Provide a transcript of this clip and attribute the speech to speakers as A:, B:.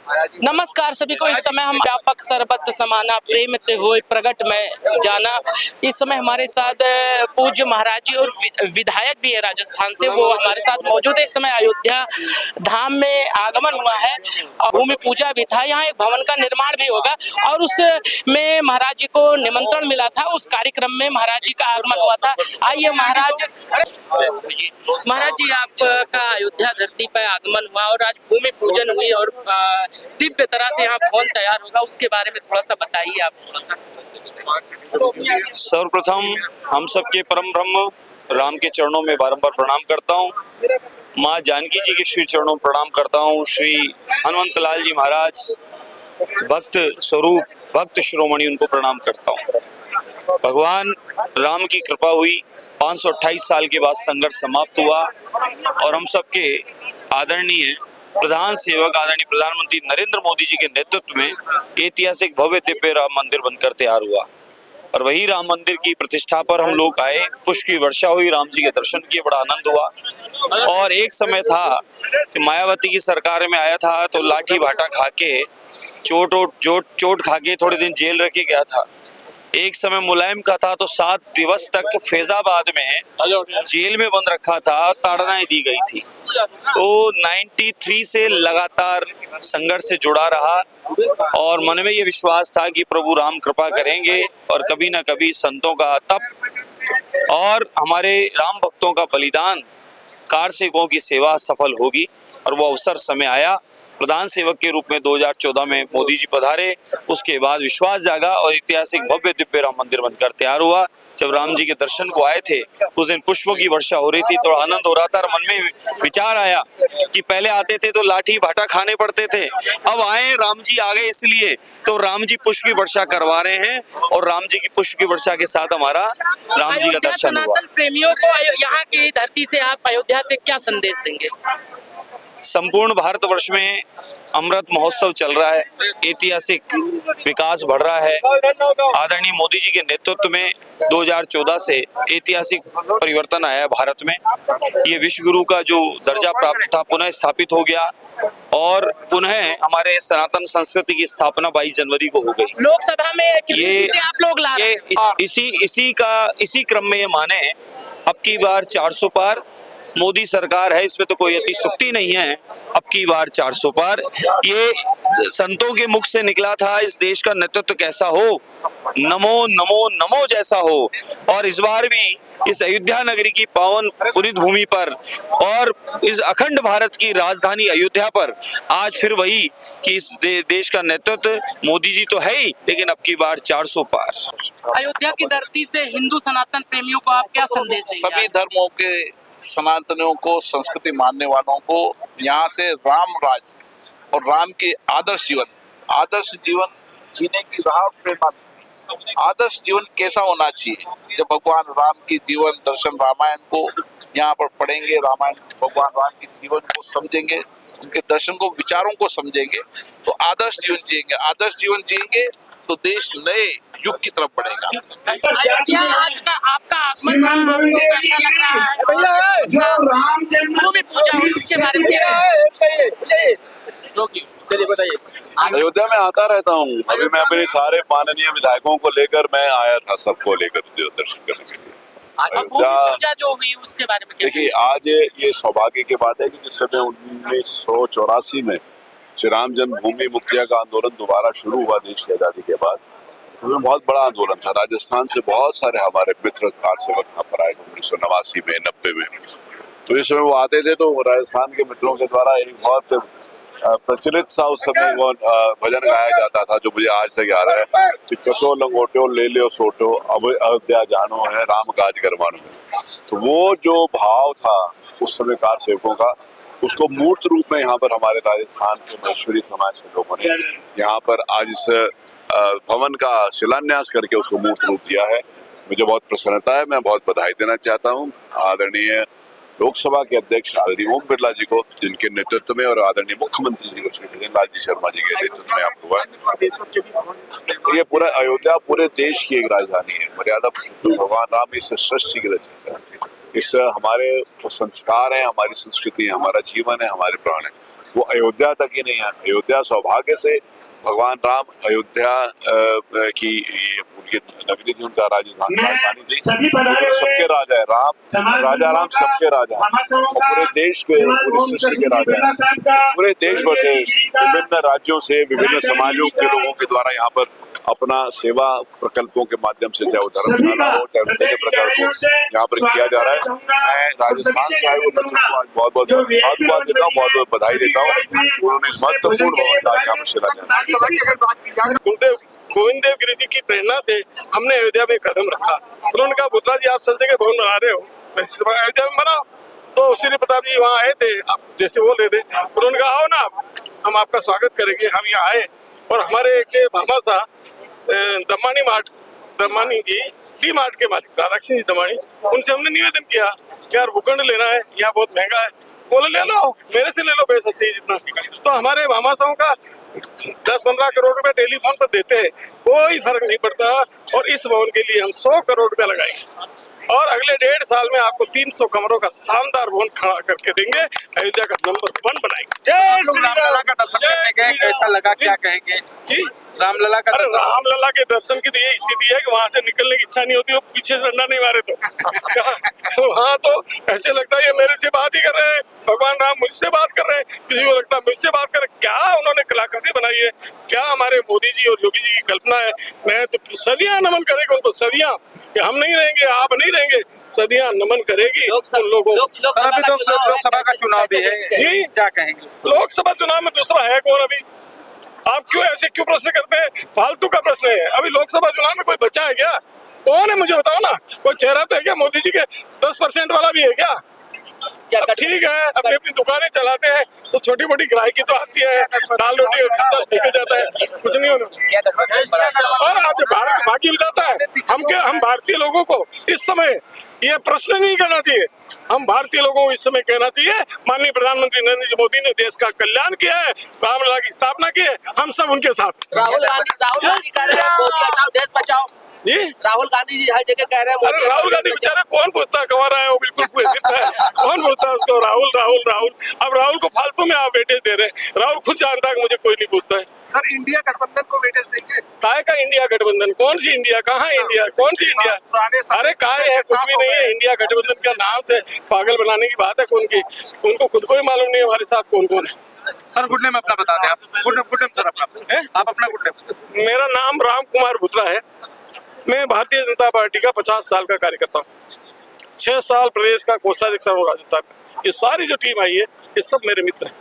A: नमस्कार सभी को। इस समय हम व्यापक सरबत समाना प्रेम ते होए प्रगट में जाना। इस समय हमारे साथ पूज्य महाराज जी और विधायक भी है राजस्थान से, वो हमारे साथ मौजूद है। इस समय अयोध्या धाम में आगमन हुआ है और भूमि पूजा भी था। यहाँ एक भवन का निर्माण भी होगा और उसमें महाराज जी को निमंत्रण मिला था। उस कार्यक्रम में महाराज जी का आगमन हुआ था। आइए महाराज जी, आपका अयोध्या धरती पर आगमन हुआ और आज भूमि पूजन हुई और दिव्य तरह से यहाँ भवन तैयार होगा, उसके बारे में थोड़ा सा बताइए आप। थोड़ा सा
B: सर्वप्रथम हम सबके परम ब्रह्म राम के चरणों में बारंबार प्रणाम करता हूँ। माँ जानकी जी के श्री चरणों में प्रणाम करता हूँ। श्री हनुमंत लाल जी महाराज भक्त स्वरूप, भक्त शिरोमणि, उनको प्रणाम करता हूँ। भगवान राम की कृपा हुई, 528 साल के बाद संघर्ष समाप्त हुआ और हम सबके आदरणीय प्रधान सेवक आदरणीय प्रधानमंत्री नरेंद्र मोदी जी के नेतृत्व में ऐतिहासिक भव्य दिव्य राम मंदिर बनकर तैयार हुआ और वही राम मंदिर की प्रतिष्ठा पर हम लोग आए। पुष्प की वर्षा हुई, राम जी के दर्शन किए, बड़ा आनंद हुआ। और एक समय था कि मायावती की सरकार में आया था तो लाठी भाटा खा के चोट खा के थोड़े दिन जेल रखे गया था। एक समय मुलायम का था तो 7 दिवस तक फैजाबाद में जेल में बंद रखा था, ताड़नाएं दी गई थी। तो 93 से लगातार संघर्ष से जुड़ा रहा और मन में ये विश्वास था कि प्रभु राम कृपा करेंगे और कभी ना कभी संतों का तप और हमारे राम भक्तों का बलिदान, कार सेवकों की सेवा सफल होगी। और वो अवसर समय आया। प्रधान सेवक के रूप में 2014 में मोदी जी पधारे। उसके बाद विश्वास जागा और ऐतिहासिक भव्य दिव्य राम मंदिर बनकर तैयार हुआ। जब राम जी के दर्शन को आए थे उस दिन पुष्पों की वर्षा हो रही थी, थोड़ा आनंद हो रहा था और मन में विचार आया कि पहले आते थे तो लाठी भाटा खाने पड़ते थे, अब आए राम जी आ गए, इसलिए तो राम जी पुष्प की वर्षा करवा रहे हैं और राम जी की पुष्प की वर्षा के साथ हमारा राम जी का दर्शन हुआ।
A: प्रेमियों को यहाँ की धरती से आप अयोध्या से क्या संदेश देंगे?
B: संपूर्ण भारतवर्ष में अमृत महोत्सव चल रहा है, ऐतिहासिक विकास बढ़ रहा है। आदरणीय मोदी जी के नेतृत्व में 2014 से ऐतिहासिक परिवर्तन आया है भारत में। ये विश्व गुरु का जो दर्जा प्राप्त था पुनः स्थापित हो गया और पुनः हमारे सनातन संस्कृति की स्थापना 22 जनवरी को हो गई।
A: लोकसभा में ये आप लोग ला रहे हैं।
B: इसी क्रम में ये माने अब की बार 400 पार मोदी सरकार है, इसमें तो कोई अतिशयोक्ति नहीं है। अब की बार 400 पार, ये संतों के मुख से निकला था, इस देश का नेतृत्व कैसा हो, नमो नमो नमो जैसा हो। और इस बार भी इस अयोध्या नगरी की पावन पुनीत भूमि पर और इस अखंड भारत की राजधानी अयोध्या पर आज फिर वही कि इस देश का नेतृत्व मोदी जी तो है ही, लेकिन अब की बार 400 पार।
A: अयोध्या की धरती से हिंदू सनातन प्रेमियों को आप क्या संदेश देंगे?
C: सभी धर्मों के सनातनियों को, संस्कृति मानने वालों को यहाँ से राम राज और राम के आदर्श जीवन जीने की राह प्रेरणा। आदर्श जीवन कैसा होना चाहिए? जब भगवान राम की जीवन दर्शन रामायण को यहाँ पर पढ़ेंगे, रामायण भगवान राम के जीवन को समझेंगे, उनके दर्शन को, विचारों को समझेंगे तो आदर्श जीवन जिएंगे। आदर्श जीवन जिएंगे तो देश नए युग की तरफ बढ़ेगा।
A: आज का आपका आगमन कैसा लग रहा है? जो राम जन्मभूमि पूजा हुई उसके बारे में
C: बताइए।
D: अयोध्या में आता रहता हूँ। अभी मैं अपने सारे माननीय विधायकों को लेकर मैं आया था, सबको लेकर दर्शन करने के लिए।
A: पूजा जो हुई उसके बारे में
D: देखिए, आज ये सौभाग्य की बात है कि जिस समय 1984 में श्री राम जन्मभूमि मुक्तिया का आंदोलन दोबारा शुरू हुआ देश की आजादी के बाद, उसमें बहुत बड़ा आंदोलन था। राजस्थान से बहुत सारे हमारे मित्र कार सेवक यहाँ पर आए 1989 में, 90 में। तो इस समय वो आते थे तो राजस्थान के मित्रों के द्वारा एक बहुत प्रचलित सा उस समय वो भजन गाया जाता था जो मुझे आज तक याद है कि कसो लंगोटो ले लियो सोटो, अब अयोध्या जानो है राम काज करवानो। तो वो जो भाव था उस समय कार सेवकों का, उसको मूर्त रूप में यहाँ पर हमारे राजस्थान के महेश्वरी समाज के लोगों ने यहाँ पर आज इस भवन का शिलान्यास करके उसको मूर्त रूप दिया है। मुझे बहुत प्रसन्नता है। मैं बहुत बधाई देना चाहता हूँ आदरणीय लोकसभा के अध्यक्ष आदरणीय ओम बिरला जी को, जिनके नेतृत्व में, और आदरणीय मुख्यमंत्री जी को श्री भजनलाल जी शर्मा जी के नेतृत्व में आपको हुआ। ये पूरा अयोध्या पूरे देश की एक राजधानी है। मर्यादा पुरुषोत्तम भगवान राम इस सृष्टि की रचना है। इस हमारे संस्कार है, हमारी संस्कृति है, हमारा जीवन है, हमारे प्राण है। वो अयोध्या तक ही नहीं है। अयोध्या सौभाग्य से भगवान राम अयोध्या की ये उनकी नगरी थी, उनका राजस्थान राजधानी थी। तो सबके राजा है राम, राजा राम सबके राजा हैं। और पूरे देश के, पूरी सृष्टि के राजा हैं। पूरे देश भर से, विभिन्न राज्यों से, विभिन्न समाजों के लोगों के द्वारा यहाँ पर अपना सेवा प्रकल्पों के माध्यम से, चाहे वो धर्मशाला हो, चाहे विभिन्न प्रकल्प हो, यहाँ पर किया जा रहा है। मैं राजस्थान से आए हुए मित्रों को आज बहुत बहुत धन्यवाद देता हूँ, बहुत बहुत बधाई देता हूँ। उन्होंने इस महत्वपूर्ण भवन का यहाँ पर शिलान्यास।
E: गुरुदेव गोविंद देव गिरी जी की प्रेरणा से हमने अयोध्या में कदम रखा। उन्होंने कहा पुत्रा जी आप सब जगह भवन बना रहे हो, अयोध्या में बनाओ। तो श्री प्रताप जी वहाँ आए थे, आप जैसे बोल रहे थे, उन्होंने कहा आओ ना हम आपका स्वागत करेंगे। हम यहाँ आए और हमारे के मामा साहब दमानी जी डी मार्ट के मालिक राधाकृष्ण जी दमानी, उनसे हमने निवेदन किया कि यार भूखंड लेना है, यहाँ बहुत महंगा है। बोले ले लो, मेरे से ले लो पैसा चाहिए जितना। तो हमारे मामा साहब का 10-15 करोड़ रुपए टेलीफोन पर देते हैं, कोई फर्क नहीं पड़ता। और इस भवन के लिए हम 100 करोड़ रुपया लगाएंगे और अगले 1.5 साल में आपको 300 कमरों का शानदार भवन खड़ा करके देंगे। अयोध्या का नंबर 1 बनाएंगे।
F: रामलला का दर्शन करने गए, कैसा लगा, क्या कहेंगे?
E: जी
F: रामलला का,
E: अरे रामलला के दर्शन की तो ये स्थिति है कि वहां से निकलने की इच्छा नहीं होती, वो पीछे से डंडा नहीं मारे तो वहाँ तो ऐसे लगता है ये मेरे से बात ही कर रहे हैं, भगवान राम मुझसे बात कर रहे हैं। किसी को लगता है मुझसे बात कर रहे हैं। क्या उन्होंने कलाकृति बनाई है, क्या हमारे मोदी जी और योगी जी की कल्पना है। मैं तो सदियां नमन करेगा उनको, सदियां। हम नहीं रहेंगे, आप नहीं रहेंगे, सदियां नमन करेगी उन लोगों।
F: अभी तो लोकसभा का चुनाव भी है, क्या कहेंगे?
E: लोकसभा चुनाव में दूसरा है कौन अभी? आप क्यों ऐसे क्यों प्रश्न करते हैं? फालतू का प्रश्न है। अभी लोकसभा चुनाव में कोई बचा है क्या? कौन है मुझे बताओ ना। कोई चेहरा तो है क्या? मोदी जी के 10% वाला भी है क्या? ठीक है, अपनी अपनी दुकानें चलाते हैं तो छोटी मोटी ग्राहकी तो आती है, दाल रोटी का खर्चा निकल जाता है, कुछ नहीं होना। और आज भारत बाकी बताता है हम भारतीय लोगों को इस समय ये प्रश्न नहीं करना चाहिए। हम भारतीय लोगों को इस समय कहना चाहिए माननीय प्रधानमंत्री नरेंद्र मोदी ने देश का कल्याण किया है, रामलला की स्थापना की है, हम सब उनके साथ।
G: राहुल गांधी कह रहे हैं मोदी हटाओ देश बचाओ
E: जी।
G: राहुल गांधी जी हर जगह कह रहे हैं।
E: अरे राहुल गांधी बेचारा कौन पूछता है कहाँ रहा है, वो बिल्कुल कुएसित है। कौन पूछता है उसको? राहुल राहुल राहुल। अब राहुल को फालतू में आप वेटेज दे रहे हैं। राहुल खुद जानता है कि मुझे कोई नहीं पूछता है।
H: सर इंडिया गठबंधन को वेटेज देंगे?
E: काय का इंडिया गठबंधन? कौन सी इंडिया? कहाँ इंडिया? कौन सी इंडिया? अरे काय है, कुछ भी नहीं है। इंडिया गठबंधन का नाम से पागल बनाने की बात है कौन की? उनको खुद को ही मालूम नहीं हमारे साथ कौन कौन है।
F: सर गुड नेम अपना बता दें आप। गुड नेम सर अपना, आप अपना गुड नेम।
E: मेरा नाम राम कुमार भुत्रा है। मैं भारतीय जनता पार्टी का 50 साल का कार्यकर्ता हूँ। 6 साल प्रदेश का कोषाध्यक्ष हूँ राजस्थान का। ये सारी जो टीम आई है ये सब मेरे मित्र हैं।